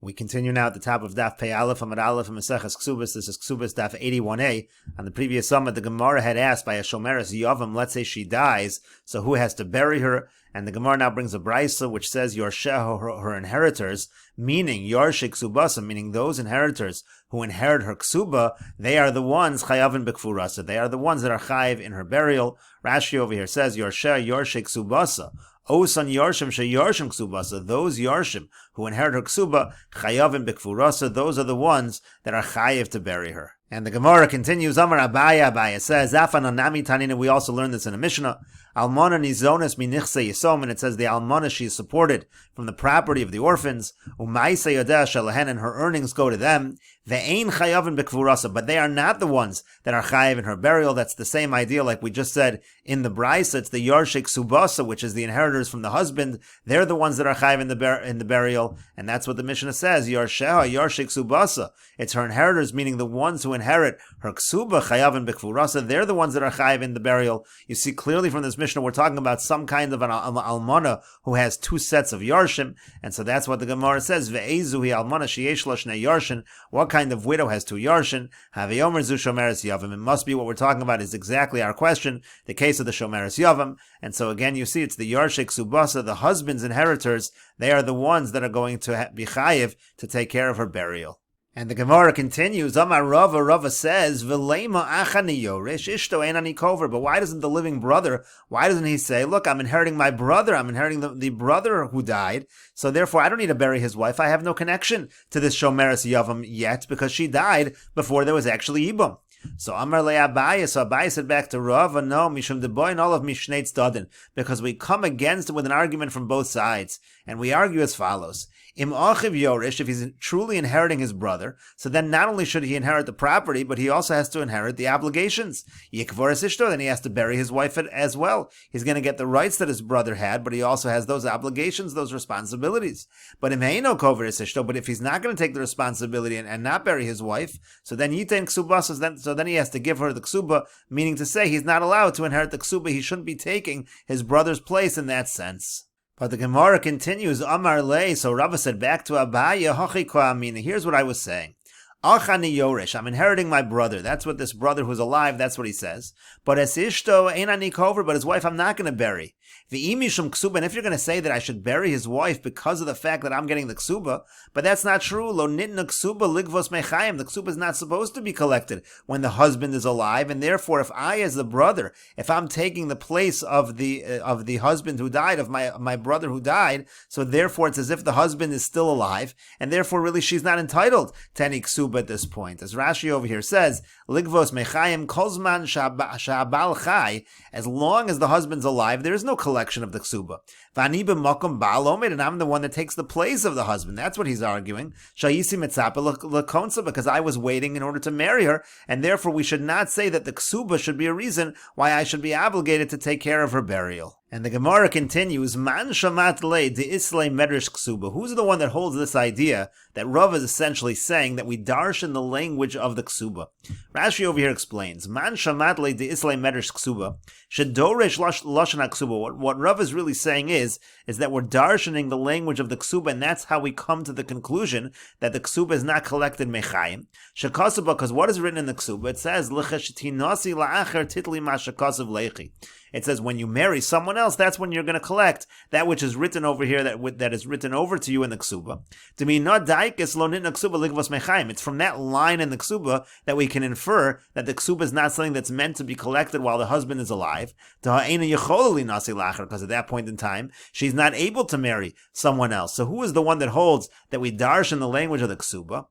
We continue now at the top of Daf Pei Aleph Amud Aleph and Mesechet Kesuvos. This is Kesuvos Daf 81a. On the previous summit, the Gemara had asked by a shomeres Yavam, let's say she dies, so who has to bury her? And the Gemara now brings a brisa which says Yorsheho, her inheritors, meaning Yorshe Ksubasa, meaning those inheritors who inherit her Ksuba, they are the ones Chayavin Bekfurasa. They are the ones that are Chayiv in her burial. Rashi over here says Yorshe Ksubasa. Osan Yarshim She Yarshim Ksubasa, those Yarshim who inherit her Ksuba, Chayavim Bikfurasa, those are the ones that are Chayiv to bury her. And the Gemara continues, Amar Abaya says, Zafan Anami Tanina, we also learned this in a Mishnah, Almana Nizonis Minichse Yisom, and it says the Almana, she is supported from the property of the orphans, Umaisa Yodeh Shalahen, and her earnings go to them, Ve'ein Chayavim Bikfurasa, but they are not the ones that are Chayiv in her burial. That's the same idea like we just said in the Brisa. It's the Yarshik Subasa, which is the inheritors from the husband. They're the ones that are Chayiv in the burial, and that's what the Mishnah says, Yarsheha, Yarshik Subasa. It's her inheritors, meaning the ones who inherit her Ksuba, Chayavim Bikfurasa, they're the ones that are Chayiv in the burial. You see clearly from this Mishnah, we're talking about some kind of an Almana who has two sets of Yarshim, and so that's what the Gemara says, Ve'ezuhi Almana Sheyesh Lo Shnei Yarshin. What kind of widow has two Yarshin? Haveyomer Zu Shomeres Yavam. It must be what we're talking about is exactly our question, the case of the Shomeres Yavam. And so again, you see, it's the Yarshik Subasa, the husband's inheritors. They are the ones that are going to be Chayiv to take care of her burial. And the Gemara continues, Amar Rava says, V'leima achani yorish, ishto einani kover. But why doesn't the living brother, why doesn't he say, look, I'm inheriting my brother, I'm inheriting the brother who died, so therefore I don't need to bury his wife, I have no connection to this Shomeres Yavam yet, because she died before there was actually Ibum. So Amar le Abaye, so Abaye said back to Rava, no, Mishum deboy and all of Mishnei Tzadin, because we come against it with an argument from both sides, and we argue as follows. Im achiv yorish, if he's truly inheriting his brother, so then not only should he inherit the property, but he also has to inherit the obligations. Yikvoris ishto, then he has to bury his wife as well. He's going to get the rights that his brother had, but he also has those obligations, those responsibilities. But im heino koveris ishto, but if he's not going to take the responsibility and not bury his wife, so then yitain ksubas, so then he has to give her the ksuba, meaning to say he's not allowed to inherit the ksuba. He shouldn't be taking his brother's place in that sense. But the Gemara continues, Amar Le, so Rava said back to Abaya, Hachi Ko'amina, here's what I was saying. Achani Yorish, I'm inheriting my brother. That's what this brother who's alive, that's what he says. But as Ishto, Einani Kover, but his wife I'm not going to bury. The Imishum Ksuba, and if you're going to say that I should bury his wife because of the fact that I'm getting the Ksuba, but that's not true. Lo Nitna Ksuba Ligvos Mechayim, the Ksuba is not supposed to be collected when the husband is alive, and therefore if I as the brother, if I'm taking the place of the husband who died, of my brother who died, so therefore it's as if the husband is still alive, and therefore really she's not entitled to any Ksuba at this point. As Rashi over here says, Ligvos Mechayim Kozman Shabal Chai, as long as the husband's alive, there is no collection of the ksuba. Vani b'makom ba'al omed, and I'm the one that takes the place of the husband. That's what he's arguing. Shayisi mitzapa lekonsa, because I was waiting in order to marry her, and therefore we should not say that the ksuba should be a reason why I should be obligated to take care of her burial. And the Gemara continues, Man shamat le de islay medrish ksuba. Who's the one that holds this idea that Rav is essentially saying that we darsh in the language of the ksuba? Rashi over here explains, Man shamat le de islay medrish ksuba, shedoresh lashon ksuba. What Rav is really saying is that we're darshaning the language of the ksuba, and that's how we come to the conclusion that the ksuba is not collected mechayim. Shekasuba, because what is written in the ksuba? It says, L'cheshitinasi la'acher titli ma shekasav lechi. It says when you marry someone else, that's when you're going to collect that which is written over here, that is written over to you in the ksuba. To me, not daikis lo nitna ksuba ligvos mechayim. It's from that line in the ksuba that we can infer that the ksuba is not something that's meant to be collected while the husband is alive. Because at that point in time, she's not able to marry someone else. So who is the one that holds that we darsh in the language of the ksuba?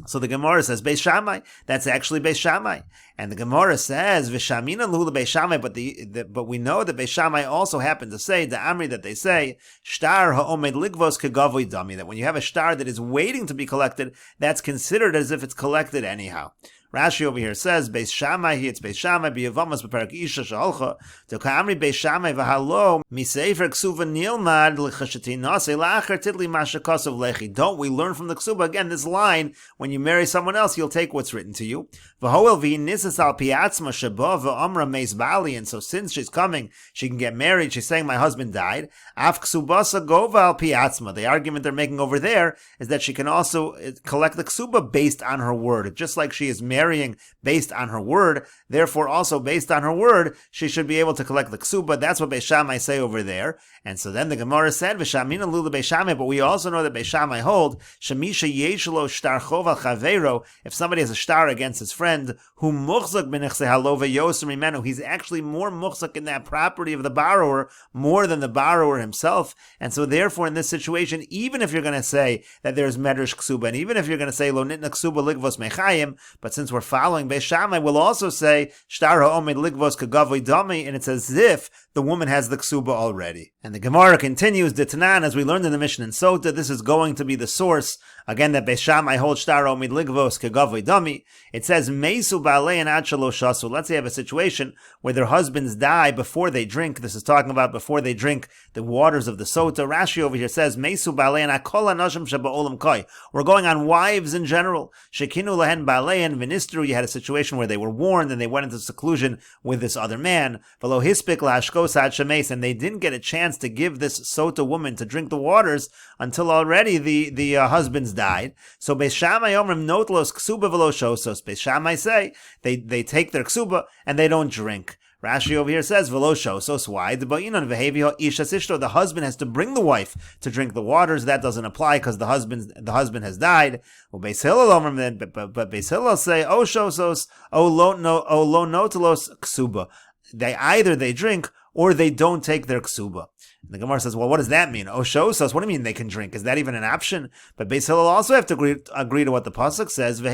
So the Gemara says Beis Shammai. That's actually Beis Shammai, and the Gemara says V'shamina l'hu Beis Shammai. But we know that Beis Shammai also happened to say the Amri that they say shtar ha'omed ligvos kegavoi dami, that when you have a shtar that is waiting to be collected, that's considered as if it's collected anyhow. Rashi over here says, Beis Shammai, it's Beis Shammai, B'Yavamas B'Perak Isha Sheholcha, to Ka'amri Beis Shammai v'Halo, Misefer Ksuva Nilmad L'Chashatin Nase La'achar Tidli Mashakosov Lechi. Don't we learn from the Ksuba, again, this line, when you marry someone else, you'll take what's written to you. V'Hoel V'Nisas Al Piatzma Sheba V'Amra Meis Bali, and so since she's coming, she can get married, she's saying my husband died. Af Ksubasa Gova Al Piatzma. The argument they're making over there is that she can also collect the Ksuba based on her word. Just like she is marrying based on her word, therefore also based on her word, she should be able to collect the Ksuba. That's what Beis Shammai say over there. And so then the Gemara said, V'shamina lula Beis Shammai, but we also know that Beis Shammai hold, Shemisha yeshlo shtar chov al chaveiro, if somebody has a shtar against his friend, who muchzak b'nechse halo ve'yoser mimenu, he's actually more muchzak in that property of the borrower, more than the borrower himself. And so therefore in this situation, even if you're going to say that there's medrash ksuba, and even if you're going to say lo nitna ksuba ligvos mechayim, but since we're following Beis Shammai, we'll also say shtar ha'omed ligvos kagavoi dami, and it's as if the woman has the ksuba already. And the Gemara continues, the Tanan, as we learned in the Mishnah in Sota, this is going to be the source, again, that Beis Shammai holds shtar ha'omed ligvos kagavoi dami. It says meisu ba'alei and ad shelo shasu. Let's say you have a situation where their husbands die before they drink. This is talking about before they drink the waters of the Sota. Rashi over here says meisu ba'alei and akol hanashim sheba'olam koi. We're going on wives in general. Shekinu lahen ba'alei and v'nistru. You had a situation where they were warned and they went into seclusion with this other man. V'lo hispik la'ashkos ad shemes, and they didn't get a chance to give this Sota woman to drink the waters until already the husbands died. So Beis Shammai omrim notlos ksuba v'lo shosos. Beis Shammai say they take their ksuba and they don't drink. Rashi over here says v'lo shosos. Why? The husband has to bring the wife to drink the waters. That doesn't apply because the husband has died. Well, Beis Hillel omrim then, but Beis Hillel say o shosos o lo notelos ksuba. They drink or they don't take their ksuba. The Gemara says, well, what does that mean? Oh, shows us. What do you mean they can drink? Is that even an option? But Beis Hillel also have to agree to what the pasuk says. The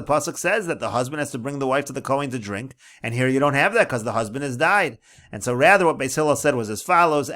pasuk says that the husband has to bring the wife to the Kohen to drink, and here you don't have that because the husband has died. And so rather what Beis Hillel said was as follows,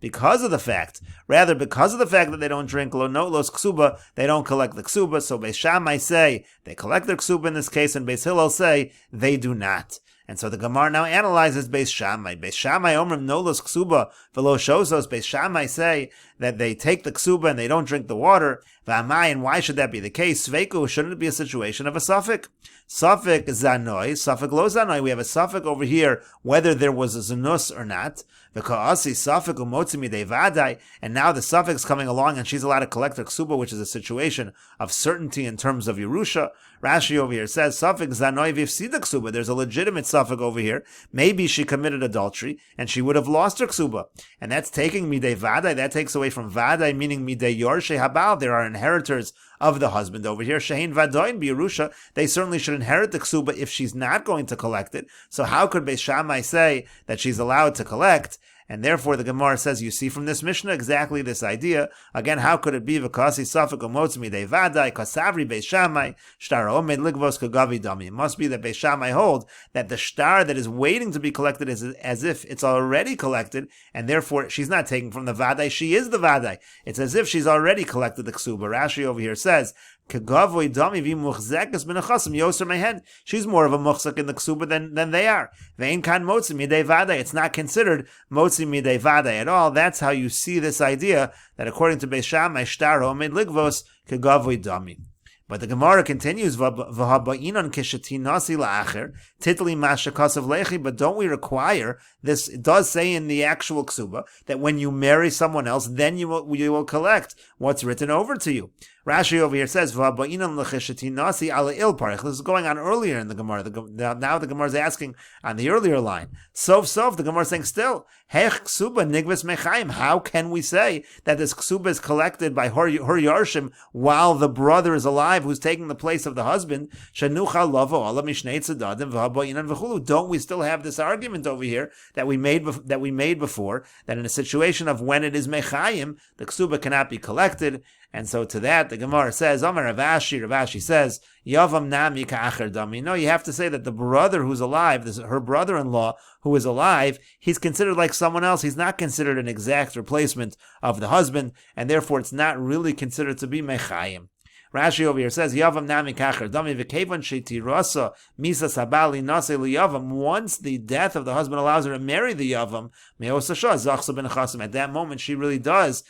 because of the fact that they don't drink lo nolos ksuba, they don't collect the ksuba. So Beis Shammai say they collect their ksuba in this case, and Beis Hillel say they do not. And so the Gemara now analyzes Beis Shammai. Beis Shammai omrim nolos ksuba v'lo shosos. Beis Shammai say that they take the ksuba and they don't drink the water. V'amai, and why should that be the case? Sveiku, shouldn't it be a situation of a suffix? Suffix zanoi, suffix lo zanoi. We have a suffix over here whether there was a zanus or not. V'ka'asi suffix umotzi midei vadai, and now the suffix coming along and she's allowed to collect her ksuba, which is a situation of certainty in terms of Yerusha. Rashi over here says suffix zanoi v'ifsida ksuba. There's a legitimate suffix over here. Maybe she committed adultery and she would have lost her ksuba, and that's taking midei vadai. That takes away from vadai, meaning midei yorshe habal. There are inheritors of the husband over here. Shehin vadoin b'Yerusha. They certainly should inherit the ksuba if she's not going to collect it. So how could Beis Shammai say that she's allowed to collect? And therefore the Gemara says, you see from this Mishnah exactly this idea. Again, how could it be? V'kasi safek umotz midei vadai kasavri Beis Shammai shtar omed ligvos kagavi dami. It must be that Beis Shammai hold that the shtar that is waiting to be collected is as if it's already collected, and therefore she's not taking from the vadai, she is the vadai. It's as if she's already collected the ksuba. Rashi over here says, she's more of a muchzak in the ksuba than they are. It's not considered motzi midei vadai at all. That's how you see this idea that according to Beis Shammai, shtar homed ligvos kegavoi dami. But the Gemara continues, but don't we require this? It does say in the actual ksuba that when you marry someone else, then you will collect what's written over to you. Rashi over here says, this is going on earlier in the Gemara. Now the Gemara is asking on the earlier line. Sof, the Gemara is saying still, how can we say that this ksuba is collected by her yarshim while the brother is alive who's taking the place of the husband? Don't we still have this argument over here that we made before, that in a situation of when it is mechayim, the ksuba cannot be collected? And so to that, the Gemara says, Amar Rav Ashi says, Yavam nami ka'acher dami. No, you have to say that the brother who's alive, her brother-in-law who is alive, he's considered like someone else. He's not considered an exact replacement of the husband, and therefore it's not really considered to be mechayim. Rashi over here says, Yavam nami kacher dami v'kevan shetirasa misa sabali nase liyavam. Once the death of the husband allows her to marry the Yavam, me'osasha zachsa ben chasim. At that moment, she really does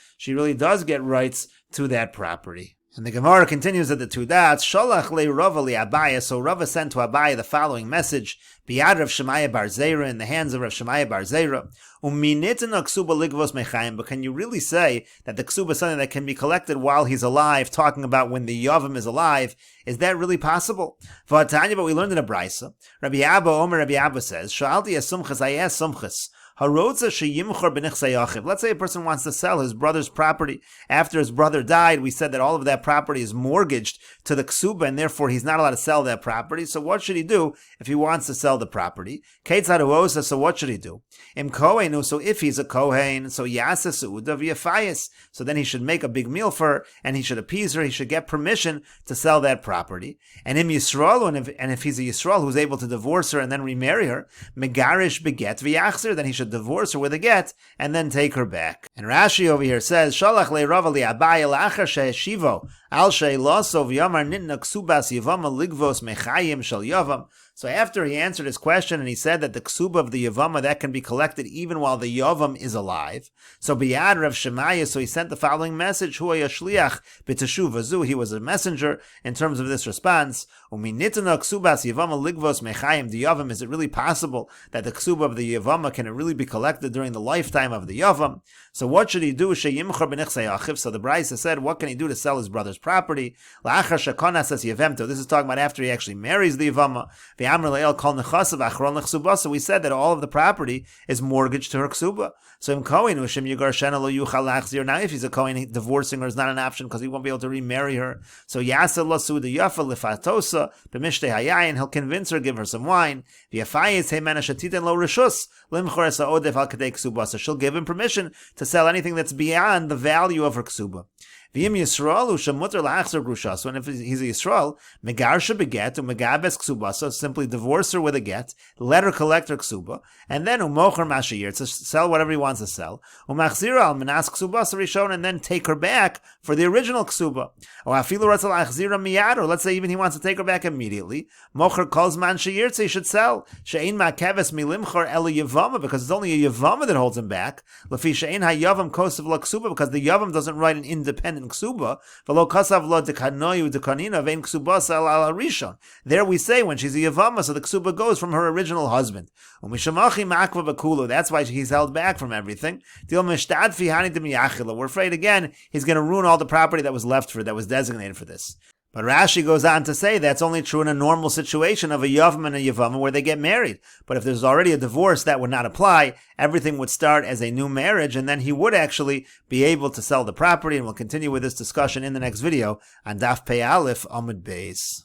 get rights to that property. And the Gemara continues at the two dots, Sholach le Rava li Abaya. So Rava sent to Abaya the following message, Biad Rav Shemaya bar Zera, in the hands of Rav Shemaya bar Zera, Uminitin ksuba ligvos mechayim. But can you really say that the ksuba is something that can be collected while he's alive, talking about when the Yavam is alive? Is that really possible? V'atanya, but we learned in a Brisa. Rabbi Abba says, Sha'alti as-sumchas, I asked sumchas. Let's say a person wants to sell his brother's property after his brother died. We said that all of that property is mortgaged to the ksuba, and therefore he's not allowed to sell that property. So what should he do if he wants to sell the property? So what should he do? So if he's a kohen, so then he should make a big meal for her, and he should appease her. He should get permission to sell that property. And if he's a Yisrael who's able to divorce her and then remarry her, megarish beget v'yachzer, then he should divorce her with a get and then take her back. And Rashi over here says, Shalach le Rava li Abaya la'achar she'eshivo al she'losov yamar nitna ksubas yavama ligvos mechayim shel yavam. So after he answered his question and he said that the ksuba of the Yavama, that can be collected even while the Yavam is alive. So Biyad Rav Shemaya, so he sent the following message, Hu yashliach b'teshuva, he was a messenger in terms of this response. Uminitana ksubas Yavama ligvos mechayim the Yavam. Is it really possible that the ksuba of the Yavama can really be collected during the lifetime of the Yavam? So what should he do? Sheyimchor b'nechsei achiv. So the Brisa said, what can he do to sell his brother's property? La'achar shekonas as Yavemto. This is talking about after he actually marries the Yavama. So we said that all of the property is mortgaged to her ksuba. So now if he's a kohen, divorcing her is not an option because he won't be able to remarry her. So he'll convince her, give her some wine. So she'll give him permission to sell anything that's beyond the value of her ksuba. And if he's a Yisrael, megarsha beget umegabes ksubasa, simply divorce her with a get, let her collect her ksuba, and then umocher mashayir, to sell whatever he wants to sell, umachzira al menas ksubasa rishon, and then take her back for the original ksuba. Or afilu ratzal achzira miyad, or let's say even he wants to take her back immediately, mocher calls man shayir, he should sell. She'ein ma'keves milimchor elu yavama, because it's only a yavama that holds him back. Lafi she'ein hayavam kosev la ksuba, because the yavam doesn't write an independent ksuba. There we say when she's a yavama, so the ksuba goes from her original husband. That's why he's held back from everything. We're afraid again he's going to ruin all the property that was left for, that was designated for this. But Rashi goes on to say that's only true in a normal situation of a Yavam and a Yavama where they get married. But if there's already a divorce, that would not apply. Everything would start as a new marriage, and then he would actually be able to sell the property. And we'll continue with this discussion in the next video on Daf Pei Aleph Amud Beis.